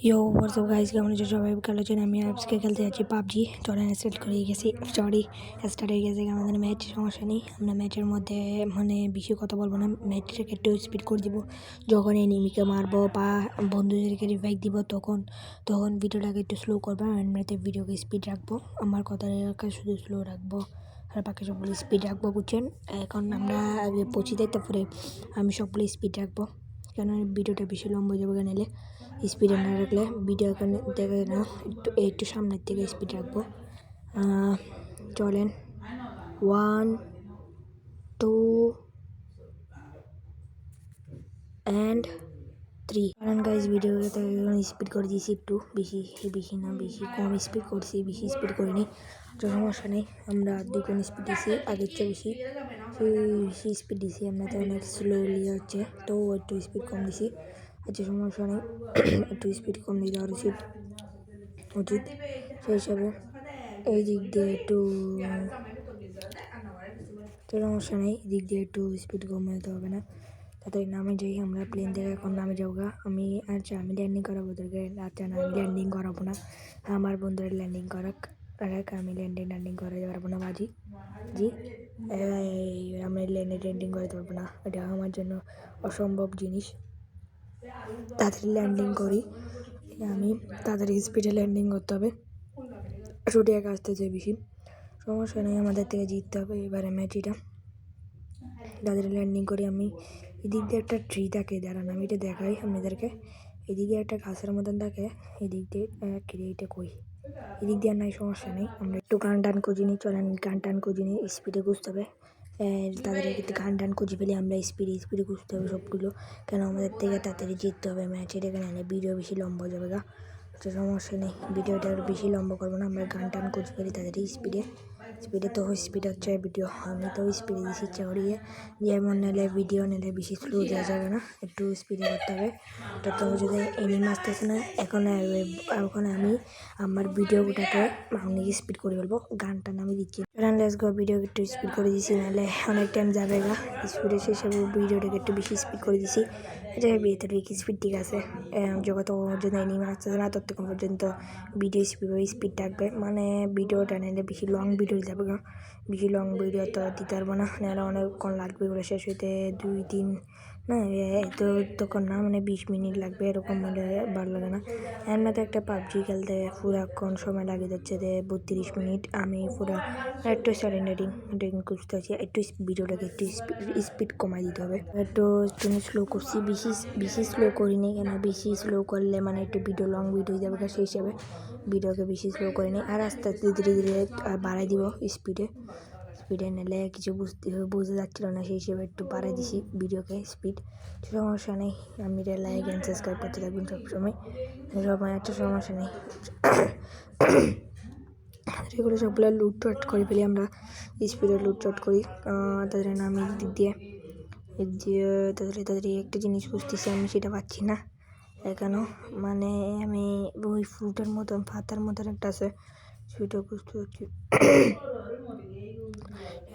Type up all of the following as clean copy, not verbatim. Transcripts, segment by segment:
ইয়ো WhatsApp guys, কেমন আছো সবাই? ভালো আছেন? আমি আজকে খেলতে যাচ্ছি পাবজি। চলেন স্টার্ট করে গেছি, স্টার্ট হয়ে গেছে আমাদের ম্যাচ। সমস্যা নেই, আমরা ম্যাচের মধ্যে বেশি কথা বলবো না, ম্যাচটাকে একটু স্পিড করে দিব। যখন এনিমিকে মারবো বা বন্ধুদেরকে রিভাইভ দিব তখন ভিডিওটাকে একটু স্লো করবো, এমনিতে ভিডিওকে স্পিড রাখবো। আমার কথাটাকে শুধু স্লো রাখবো আর বাকি সবগুলো স্পিড রাখবো, বুঝছেন? এখন আমরা আগে পৌঁছে যাই, তারপরে আমি সবগুলো স্পিড রাখবো, কেন ভিডিওটা বেশি লম্বা যাবে। নিলে স্পিডে না রাখলে ভিডিও এখানে দেখা না, একটু সামনের থেকে স্পিড রাখবো। চলেন 1 2 and 3। কারণ গাইজ ভিডিওতে স্পিড করে দিয়েছি একটু বেশি, কম স্পিড করছি, বেশি স্পিড করিনি। তো সমস্যা নেই, আমরা দুগুণ স্পিড দিয়েছি, আগের চেয়ে বেশি স্পিড দিয়েছি। আপনাদের অনেক স্লোলি হচ্ছে, তো একটু স্পিড কম দিছি। আচ্ছা সমস্যা নেই, একটু স্পিড কম দিয়ে দেওয়া উচিত সেই হিসাবে এই দিক দিয়ে একটু, তো সমস্যা নেই, দিক দিয়ে একটু স্পিড কম দিতে হবে না। তাড়াতাড়ি নামে যাই, আমরা প্লেন থেকে এখন নামে যাওগা। আমি ল্যান্ডিং করাবো ওদেরকে। আচ্ছা না, আমি ল্যান্ডিং করাবো না, আমার বন্ধুরা ল্যান্ডিং করাক। আমি ল্যান্ডিং করাতে পারবো না বাজি জি। আমি ল্যান্ডিং করাতে পারবো না, এটা আমার জন্য অসম্ভব জিনিস। তাড়াতাড়ি ল্যান্ডিং করি, আমি তাড়াতাড়ি স্পিডে ল্যান্ডিং করতে হবে, ছুটে এক আসতে চাই বেশি। সমস্যা নেই, আমাদের থেকে জিততে হবে এবারে ম্যাচটা। তাদের ল্যান্ডিং করে আমি এদিক দিয়ে একটা ট্রি থাকে, দাঁড়ান আমি এটা দেখাই আপনাদেরকে। এদিকে একটা গাছের মতন থাকে, এদিক দিয়ে এটা কই, এদিক দিয়ে নাই, সমস্যা নেই। আমরা একটু গান টান খুঁজি নিই, চলেন গান টান খুঁজি নিই, স্পিডে খুঁজতে হবে। তাদের একটু গান টান খুঁজে ফেলে আমরা স্পিডে খুঁজতে হবে সবগুলো, কেন আমাদের থেকে তাড়াতাড়ি জিততে হবে ম্যাচ। এটা কেন ভিডিও বেশি লম্বা যাবে গা, তো সমস্যা নেই, ভিডিওটা বেশি লম্বা করবো না, আমরা গান টান খুঁজে ফেলি তাড়াতাড়ি স্পিডে তো স্পিড হচ্ছে ভিডিও। আমি তো স্পিডে দিয়েছি ইচ্ছা করিয়ে, যেমন ভিডিও নিলে বেশি স্লো দেওয়া যাবে না, একটু স্পিডে করতে হবে। তো যদি এনিমি আসতেছে না এখন আমি আমার ভিডিওটাকে অনেক স্পিড করে ফেলবো, গানটা আমি দিচ্ছি। লেটস গো, ভিডিও একটু স্পিড করে দিচ্ছি, নাহলে অনেক টাইম যাবে গা স্পিডে, সেই হিসাবে ভিডিওটাকে একটু বেশি স্পিড করে দিচ্ছি। এটা ভিতরে স্পিড ঠিক আছে, যত পর্যন্ত এনিমি আসতেছে না ততক্ষণ পর্যন্ত ভিডিও স্পিড থাকবে, মানে ভিডিওটা নিলে বেশি লং ভিডিও যাবে গা। বেশি লং ভিডিও তো দিতে পারবো না, নাহলে অনেকক্ষণ লাগবে বলে, শেষ হইতে 2-3 না, তো তখন না, মানে 20 মিনিট লাগবে, এরকম হলে ভালো লাগে না। এমনিতে একটা পাবজি খেলতে পুরাক্ষণ সময় লাগে যাচ্ছে 32 মিনিট। আমি পুরা একটু রেটিং করতে হচ্ছে, একটু ভিডিওটাকে একটু স্পিড কমাই দিতে হবে, একটু স্লো করছি, বেশি স্লো করিনি, কেন বেশি স্লো করলে মানে একটু লং ভিডিও যাবে, সেই হিসাবে ভিডিওকে বেশি স্লো করিনি, আর আস্তে আস্তে ধীরে ধীরে বাড়াই দিব স্পিডে নিলে কিছু বোঝা যাচ্ছিল না, সেই হিসেবে একটু বাড়াই দিছি ভিডিওকে স্পিড। সমস্যা নেই, আপনি লাইক অ্যান্ড সাবস্ক্রাইব করতে থাকবেন সবসময়। একটা সমস্যা নেই, এগুলো সবগুলো লুটপাট করে ফেলি আমরা, স্পিডে লুটপাট করি। তাদের আমি দিক দিয়ে তাদের একটা জিনিস বুঝতেছি, আমি সেটা পাচ্ছি না কেন, মানে আমি ওই ফ্রুটের মতন পাতার মতন একটা আছে, সেটা বুঝতে পারছি,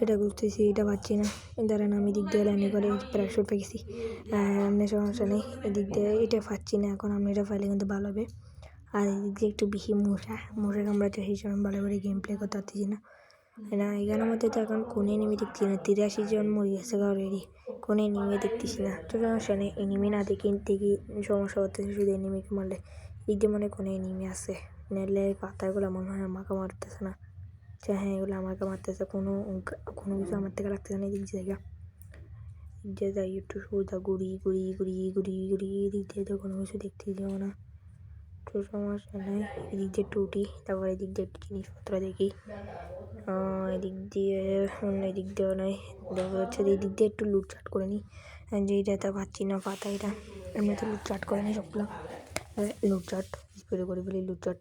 এটা বুঝতেছি, এটা পাচ্ছি না। দাঁড়ান আমি দিক দিয়ে লাইনে করে প্যারাশুট পেয়েছি, এমনি সমস্যা নেই, এদিক দিয়ে এটা পাচ্ছি না, এখন আমি এটা পাইলে কিন্তু ভালো হবে। আর এদিক দিয়ে একটু বেশি মশা কামড়াচ্ছে, সেই সময় ভালো করে গেম প্লে করতে পারতেছি না। এখানের মধ্যে তো এখন কোন এনিমি দেখছি না, 83 জন মরে গেছে অলরেডি, কোন এনিমি দেখতেছি না। তো সমস্যা নেই, এনিমি না দেখি সমস্যা করতেছে, শুধু এনিমিকে মারলে দিক দিয়ে মনে কোনো এনিমি আছে, নাহলে পাতাগুলো মনে হয় আমাকে মারতেছে না। হ্যাঁ, এগুলো আমাকে মারতেছে, কোনো কিছু আমার থেকে লাগতেছে না। এদিক দিয়ে যাই একটু সোজা ঘুরি এদিক দিয়ে তো কোনো কিছু দেখতেই যাবো না, তো সমস্যা নেই। এদিক দিয়ে একটু উঠি, তারপর এদিক দিয়ে একটু জিনিসপত্র দেখি, এদিক দিয়েও নয়, তারপর হচ্ছে এদিক দিয়ে একটু লুটচাট করে নিই, যেটা পাচ্ছি না পাতা, এটা এমনি তো লুটচাট করে নিই সবগুলো, লুটচাট স্প্রে করে ফেলি, লুটচাট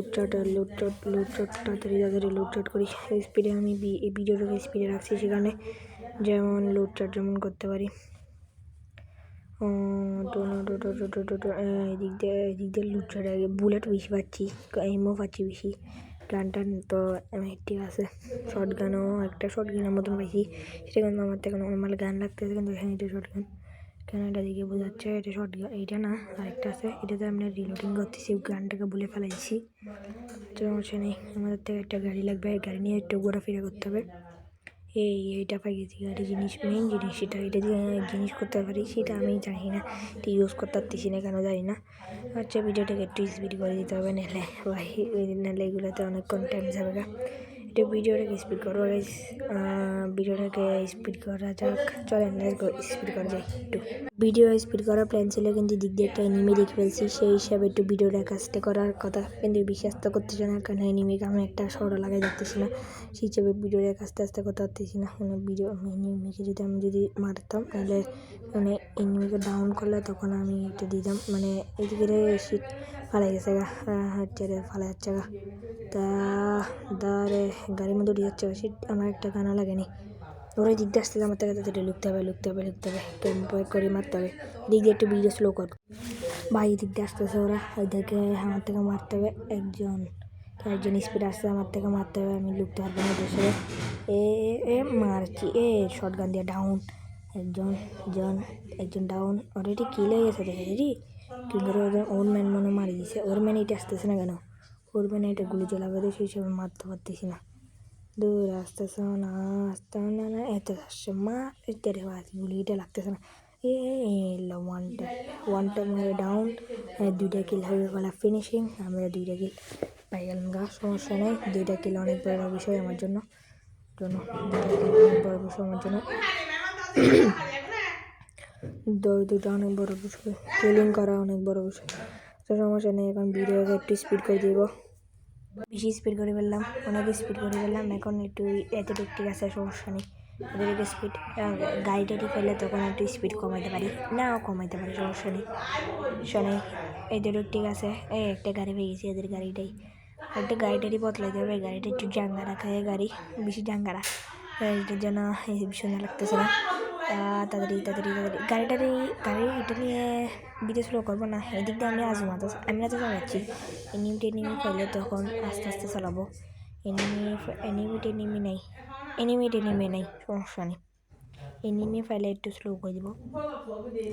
তাড়াতাড়ি লুটচাট করি স্পিডে। আমি এই ভিডিওটাকে স্পিডে রাখছি, সেখানে যেমন লুটচাট যেমন করতে পারি। এদিক দিয়ে লুটচাট আগে বুলেট বেশি পাচ্ছি, এমও পাচ্ছি বেশি, গান টান তো ঠিক আছে। শর্ট গানের মতন পাইছি, সেটা কিন্তু আমার থেকে নর্মাল গান লাগতেছে, কিন্তু হ্যাঁ এটা শর্ট গান, ক্যানাডা দিকে বোঝাচ্ছে এটা শর্ট, এইটা না আরেকটা আছে, এটাতে আমরা রিলোডিং করতেছি, গানটাকে বলে ফেলাইছি। সমস্যা নেই, আমাদের থেকে একটা গাড়ি লাগবে, গাড়ি নিয়ে একটু ঘোরাফেরা করতে হবে। এইটা পাই গেছি গাড়ি জিনিস, মেইন জিনিস এটা দিয়ে জিনিস করতে পারি সেটা আমি জানি না, তো ইউজ করতে পারতেছি না কেন জানি না। আচ্ছা ভিডিওটাকে একটু স্পিড করে দিতে হবে, নাহলে এগুলোতে অনেকক্ষণ টাইম যাবে গা। একটু ভিডিওটাকে স্পিড করো গাইস, ভিডিওটাকে স্পিড করা যাক, চলেন স্পিড করা যায় একটু। ভিডিও স্পিড করার প্ল্যান ছিল কিন্তু দিক দিয়ে একটা এনিমি দেখে ফেলছি, সেই হিসাবে একটু ভিডিওটা কাজটা করার কথা, কিন্তু বিশ্বাস তো করতেছে না কারণ এনিমিকে আমি একটা শর্ট লাগাই যাচ্তেছি না, সেই হিসাবে ভিডিওটা আস্তে আস্তে করতে পারতেছি না। মানে ভিডিও এনিমিকে যদি মারতাম তাহলে মানে এনিমিকে ডাউন করলে তখন আমি এটা দিতাম, মানে এদিকে শীত ফালাই গেছে গা, হচ্ছে রে ফালাই যাচ্ছে গা, তা দাঁড়ে গাড়ির মধ্যে উঠে যাচ্ছে, শীত আমার একটা গানা লাগেনি। ওরা দিক দিয়ে আসতে আমার থেকে তাদের লুকতে হবে ক্যাম্প করে মারতে হবে, দিক দিয়ে একটু ভিডিও স্লো কর ভাই, দিক দিয়ে আসতেছে ওরা, ওদেরকে আমার থেকে মারতে হবে, একজন স্পিড আসছে আমার থেকে মারতে হবে, আমি লুকতে পারবো না ওদের সাথে। এ মারছি, শর্ট গান দিয়ে ডাউন, একজন ডাউন অলরেডি কিল হয়ে গেছে, দেখে দিদি কি করে ওর ম্যান মনে মারি দিছে, ওর ম্যান এটা আসতেছে না কেন, ওর ম্যান এটা গুলি চালাবে তো সেই হিসাবে মারতে পারতেছি না, দূর আসতেছে না এত আসছে মার এটারে গুলিটা লাগতেছে না, ওয়ানটা মেরে ডাউন, দুইটা কিল হয়ে গেল ফিনিশিং, আমরা দুইটা কিল পাই গেলাম গা, সমস্যা নেই, দুইটা কিল অনেক বড় বিষয় আমার জন্য, দুইটা কিল অনেক বড় বিষয় আমার জন্য, দুইটা অনেক বড় বিষয়, কিলিং করা অনেক বড় বিষয়, তো সমস্যা নেই, এখন ভিডিওকে একটু স্পিড করে দিব, বেশি স্পিড করে ফেললাম, অনেক স্পিড করে ফেললাম, এখন একটু এতটুকু ঠিক আছে, সমস্যা নেই, এতটুকু স্পিড গাড়িটাটি ফেলে তখন একটু স্পিড কমাইতে পারি, নাও কমাইতে পারি, সমস্যা নেই, এতটুকু ঠিক আছে। একটা গাড়ি পেয়ে গেছি, এদের গাড়িটাই একটা গাড়িটারই বদলাইতে হবে, গাড়িটা একটু জাঙ্গা রাখা হয়, গাড়ি বেশি জাঙ্গারা, এটার জন্য সুন্দর লাগতেছে না, তাড়াতাড়ি গাড়ি এটা নিয়ে ভিডিও স্লো করবো না, এদিক দিয়ে আমি আমি তো চালাচ্ছি, এনিমি ফেলে তখন আস্তে আস্তে চালাবো, এনিমি নেই সমস্যা নেই, এনিমি ফেলে একটু স্লো করে দিব,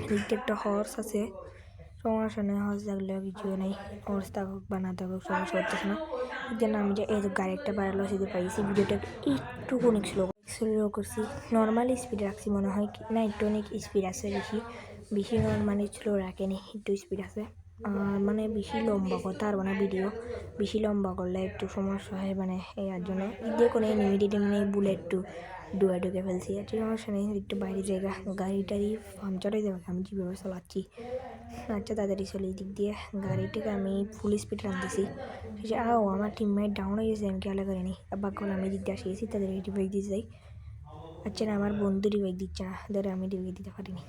এদিকটা একটা হর্স আছে, সমস্যা নেই, হর্স থাকলেও কিছু নেই, হর্স থাকুক বা না থাকুক সমস্যা হচ্ছে না, যেন আমি যে এই গাড়ি একটা বাড়ালো সেটা পাইছি, ভিডিওটা একটু অনেক স্লো করছি, নর্মালি স্পিড রাখছি মনে হয় না, একটু অনেক স্পিড আছে, বেশি নর্মালি স্লো রাখেনি, একটু স্পিড আছে, মানে বেশি লম্বা করতে পারবো না ভিডিও, বেশি লম্বা করলে একটু সমস্যা হয়, মানে এর জন্য যে কোনো এনিমি বুলেট একটু ঢুকে ফেলছি, একটু সমস্যা নেই, একটু বাইরে জায়গা গাড়িটারই পাংচার হয়ে যাবে, আমি যেভাবে চালাচ্ছি, আচ্ছা তাড়াতাড়ি চলে এই দিক দিয়ে, গাড়িটাকে আমি ফুল স্পিড রাখতেছি, আমার টিমমেট ডাউন হয়ে গেছে, আমি খেয়াল করিনি, আবার কল আমি দিক দিয়ে আসিয়েছি, তাদের রিভাইভ দিতে যাই, আচ্ছা না আমার বন্ধু রিভাইভ দিচ্ছে না, ধরে আমি রিভাইভ দিতে পারিনি,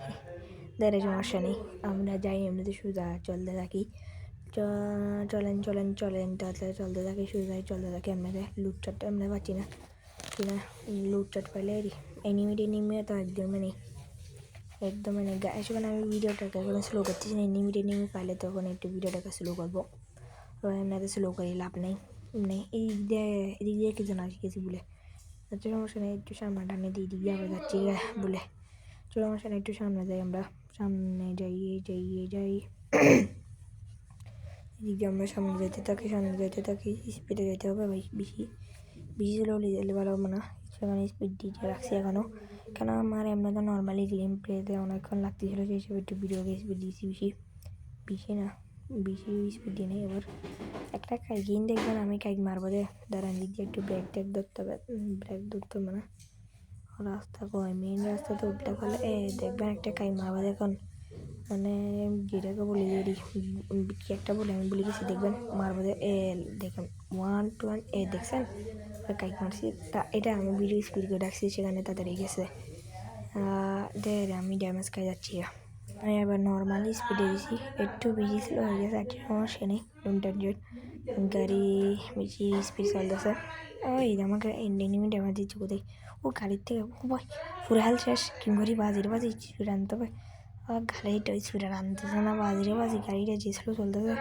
ধরে সমস্যা নেই, আমরা যাই এমনিতে সোজা চলতে থাকি, চলেন তাড়াতাড়ি চলতে থাকি, সোজাই চলতে থাকি, এমনিতে লুটচাটটা এমনি পাচ্ছি না, লুটচাট পাইলে এনিমি তো একদমই নেই, সেখানে আমি ভিডিওটাকে এখন স্লো করতেছি না, এনিমি পাইলে তখন একটু ভিডিওটাকে স্লো করবো, এমনিতে স্লো করে লাভ নেই, এদিক দিয়ে কিছু না শিখেছি বলে, আচ্ছা সমস্যা নেই, একটু সামনে টানে দিই, দিক দিয়ে আবার যাচ্ছি বলে, চলো সমস্যা নেই, একটু সামনে যাই, আমরা সামনে যাই এদিক দিয়ে আমরা সামনে যেতে থাকি, স্পিডে যেতে হবে ভাই, বেশি স্লো গেলে ভালো হবে না, সেখানে স্পিড দিয়ে রাখছি এখনও, কেন আমার এমনি তো নর্মালি গেম প্লেতে অনেকক্ষণ লাগতেছিল, সেই হিসেবে একটু ভিডিওকে স্পিড দিয়েছি, বেশি স্পিড দিয়ে নেই, এবার একটা কাইকিন দেখবেন, আমি কাইক মারবো দে, দাঁড়ান দিক দিয়ে একটু ব্রেক ধরতে হবে, না, রাস্তা কয় মেন রাস্তা তো উল্টা করলে দেখবেন একটা কাইক মারবো দেখুন, মানে যেটাকে বলি কি একটা বলে আমি বলে গেছি, দেখবেন মারবো দেখেন 1 2 দেখছেন কাইক মারছি, তা এটা আমি ভিডিও স্পিড করে রাখছি, সেখানে তাড়াতাড়ি গেছে, আমি ড্যামেজ খাই যাচ্ছি, আমি আবার নর্মালি স্পিডে দিছি, একটু বেশি স্লো হয়ে গেছে, একটা সমস্যা নেই, গাড়ি বেশি স্পিড চলতেছে, ওই আমাকে এনিমি ড্যামেজ দিচ্ছে কোথায়, ও গাড়ির থেকে ভাই পুরো হাল শেষ, কিংবা বাজি স্পিড আনতে হবে, গাড়িটা স্পিডে আনতেছে না, বাজি গাড়িটা যে স্লো চলতেছে,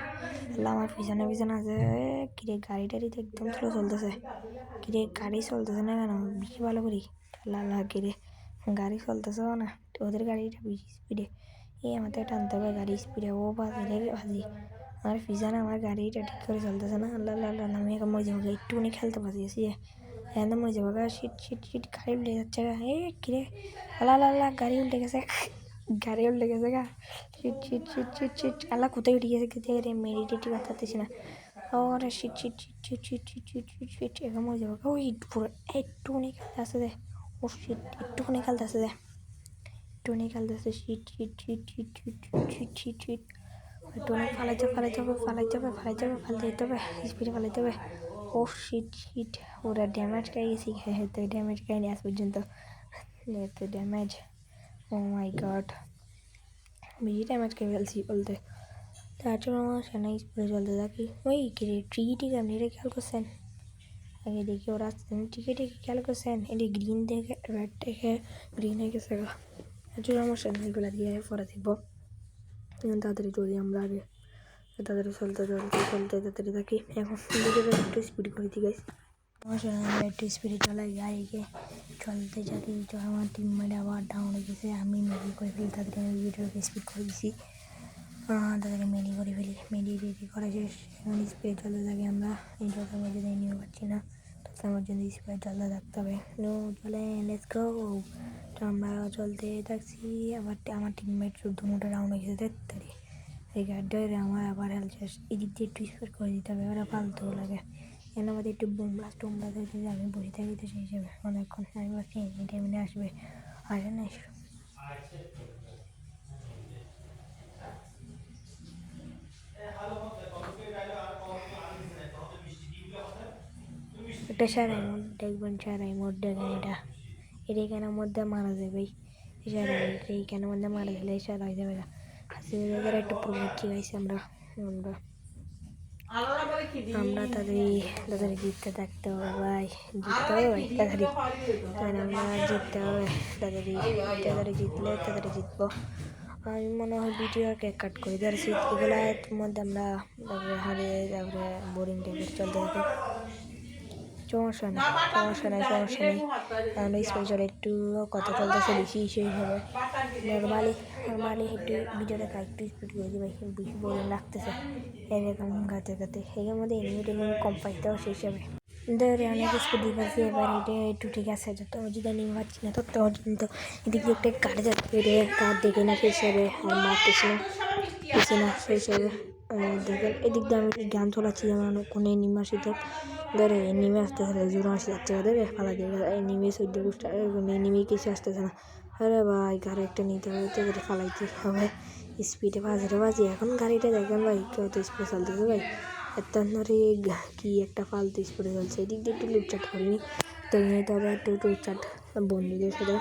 আমার পিছনে আছে, কিরে গাড়িটারি তো একদম স্লো চলতেছে, কিরে গাড়ি চলতেছে না কেন বেশি ভালো করি, কিরে গাড়ি চলতেছে না, ওদের গাড়িটা বেশি স্পিডে, এই আমাদের টানতে হবে গাড়ি স্পিডে ও বাজে রে ভাজি আমার ফিজান আমার গাড়িটা ঠিক করে চলতেছে না আল্লাহ আল্লাহ আমি এখন মরে যাবো একটুখানি খেলতে পারছি এখন মরে যাবো গা শিট গাড়ি উল্টে যাচ্ছে গা এ কিরে আল্লাহ আল্লাহ গাড়ি উল্টে গেছে গা শিট আল্লাহ কোথায় উঠে গেছে কোথায় রে মেডিটেটি করতেছি না ওরে শিট এখন মরে যাবো ওই পুরো একটুখানি খেলতে আসতে দে ও শিট একটুখানি খেলতে আসতে দে টনি খেলতেছে শিট টনি ফালাইতে হবে স্পিডে ফালাইতে হবে ও শিট ওরা ড্যামেজ খাই গেছি তো ড্যামেজ খাইনি আজ পর্যন্ত তো ড্যামেজ ও মাই গড বেশি ড্যামেজ খেয়ে ফেলছি বলতে তার জন্য আমার সেনা স্পিডে চলতে থাকি ওই ট্রিটি আপনি এটা খেয়াল করছেন আগে দেখি ওরা টিকে খেয়াল করছেন এটি গ্রিন দেখে রেড দেখে গ্রিন হয়ে গেছে সমস্যা নেই এগুলো দিয়ে পরে দেখবো তাড়াতাড়ি চলি আমরা আগে তাড়াতাড়ি চলতে তাড়াতাড়ি থাকি এখন ভিডিওটা একটু স্পিড করে দিই গাইস সমস্যা নেই আমরা একটু স্পিডে চলাই গাড়িকে চলতে থাকি আমার টিমমেট আবার ডাউন হয়ে গেছে আমি মেডি করে ফেলি তাড়াতাড়ি আমি ভিডিওকে স্পিড করে দিছি তাড়াতাড়ি মেডি করে ফেলি মেডি রেডি করা শেষ এখন স্পিডে চলতে থাকি আমরা এই জলের মধ্যে নিয়ে পাচ্ছি না আমার জন্য স্পিড চলতে থাকতে হবে চলে লেটস গো তো আমরা চলতে থাকছি আবার আমার টিমমেট দুটো রাউন্ড হয়ে গেছে তাড়াতাড়ি এই গাড়িটা আমার আবার হেল্প শেষ এদিক দিয়ে একটু স্পিড করে দিতে হবে ওরা ফালতু লাগে এর আমাদের একটু বোমব্লাস্ট হয়েছে যে আমি বসে থাকি তো সেই হিসেবে অনেকক্ষণ আমি ভাবছি এই টাইমে আসবে আসে না একটা সারাই মোড দেখবেন সারাই মোড দেখেন এটা কেন মধ্যে মারা যাবে সারাই এই কেন মধ্যে মারা গেলে সারা হয়ে যাবে হাসিদের একটু প্রবৃত্তি গাইছি আমরা তাদের জিততে থাকতে হবে ভাই তাড়াতাড়ি আমরা জিততে হবে তাড়াতাড়ি জিতলে তাড়াতাড়ি জিতবো আমি মনে হয় ভিডিও কাট করে দিয়েছি এগুলোর মধ্যে আমরা হারিয়ে তারপরে বোরিং টাইপের চলতে থাকি সমস্যা নেই আমরা স্পেশাল একটু কথা চলতেছে বেশি সেইভাবে নর্মালি একটু ভিডিওটা একটু স্পিড করে দিই বেশি বোরিং লাগতেছে এরকম গাতে এর মধ্যে এনিমি কম পাইতেও সেই হিসাবে ধরে অনেক স্পিড দিয়েছি এবার এটা একটু ঠিক আছে যত যদি নিয়ে পাচ্ছি না তত পর্যন্ত এদিকে একটা কাটে যাচ্ছে কাঠ দেখে না সেই হিসাবে আর মারতেছি না সেই হিসাবে দেখেন এদিক দিয়ে আমি গান চলাচ্ছি যেমন কোনো এনিমি আসিতে ধরে নেমে আসতেছে না জোর আসি যাচ্ছে ধরে ফালা দিয়ে নেমে সদ্য নেমে কিছু আসতেছে না আরে ভাই গাড়ি একটা নিতে হবে তো করে ফালাইতে হবে স্পিডে বাজে এখন গাড়িটা দেখেন ভাই কেউ তো স্পিডে চলতেছে ভাই এত ধরে কি একটা ফালতু স্পিডে চলছে এদিক দিয়ে একটু লুটচাট করিনি তো নিতে হবে একটু লুটচাট বন্ধুদের সাথে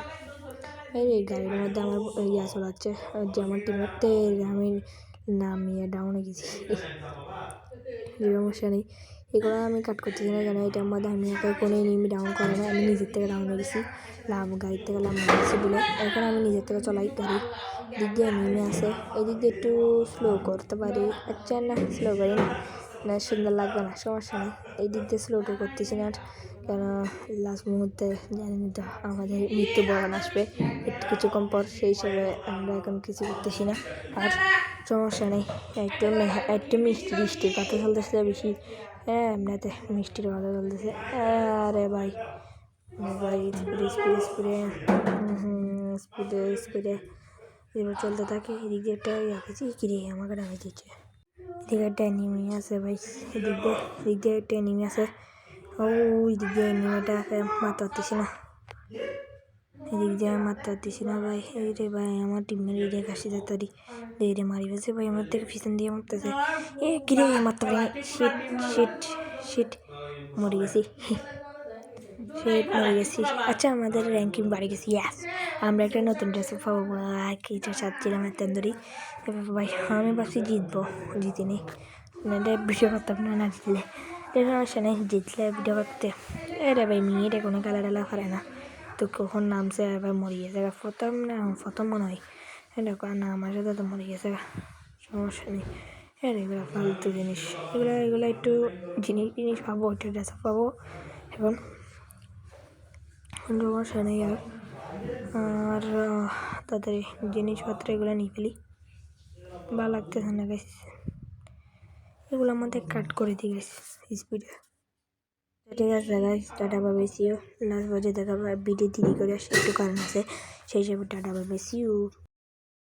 এই গাড়ির মধ্যে আমার ইয়া চলাচ্ছে যে আমার টিমের আমি নামিয়ে ডাউনে গেছি সমস্যা নেই এগুলো আমি কাট করতেছি না কেন এটার মধ্যে আমি কোনো এনিমি ডাউন করে না আমি নিজের থেকে ডাউন হয়ে গেছি গাড়ির থেকে লাভ গেছি বলে এখন আমি নিজের থেকে চলাই গাড়ি দিক দিয়ে নেমে আসে এদিক দিয়ে একটু স্লো করতে পারি আচ্ছা না স্লো করি না সুন্দর লাগবে না সমস্যা নেই এই দিক দিয়ে স্লোটা করতেছি না কেন লাস্ট মুহূর্তে জানি তো আমাদের মৃত্যুবরণ আসবে কিছুক্ষণ পর সেই হিসেবে আমরা এখন কিছু করতেছি না আর সমস্যা নেই একটু মিষ্টির কথা চলতেছে বেশি এমনিতে মিষ্টির কথা চলতেছে আরে ভাই স্পিডে এবার চলতে থাকে এদিক দিয়ে একটা রেখেছি কিরে আমাকে ডাকে দিচ্ছে এদিকে একটা এনিমি আছে ভাই এদিক দিয়ে একটা এনিমি আছে ওই দিক দিয়ে এনিমিটাকে মারতে পারতেছি না এদিক দিয়ে মারতে পারতেছি না ভাই এই রে ভাই আমার টিমের এরিয়া কাশি তাড়াতাড়ি রে মারি ফেলছে ভাই আমার থেকে পিছন দিয়ে মারতেছে কিরে মারতে পারি শিট মরে গেছি আচ্ছা আমাদের র্যাঙ্কিং বাড়ে গেছি ইয়াস আমরা একটা নতুন ড্রেস পাবো কিছু চাচ্ছিলাম এত ধরি ভাই আমি ভাবছি জিতিনি ভিডিও করতাম না জিতলে সমস্যা নেই জিতলে ভিডিও করতে এরে ভাই মেয়েটা কোনো খেলা করে না তো কখন নামছে এবার মরে গেছে প্রথম মনে হয় দেখো না আমার সাথে তো মরে গেছে সমস্যা নেই এগুলো ফালতু জিনিস এগুলো একটু জিনিস পাবো একটা ড্রেস পাবো এখন সমস্যা নেই আর তাড়াতাড়ি জিনিসপত্র এগুলো নিয়ে ফেলি ভালো লাগতেছে না গাইস, এগুলোর মধ্যে কাট করে দিই গাইস স্পিডে। ঠিক আছে guys, tata bye see you. Last বাজে দেখা ভিডিও দেরি করে আসে, একটু কারণ আছে, সেই হিসাবে টাটা বাই সি ইউ।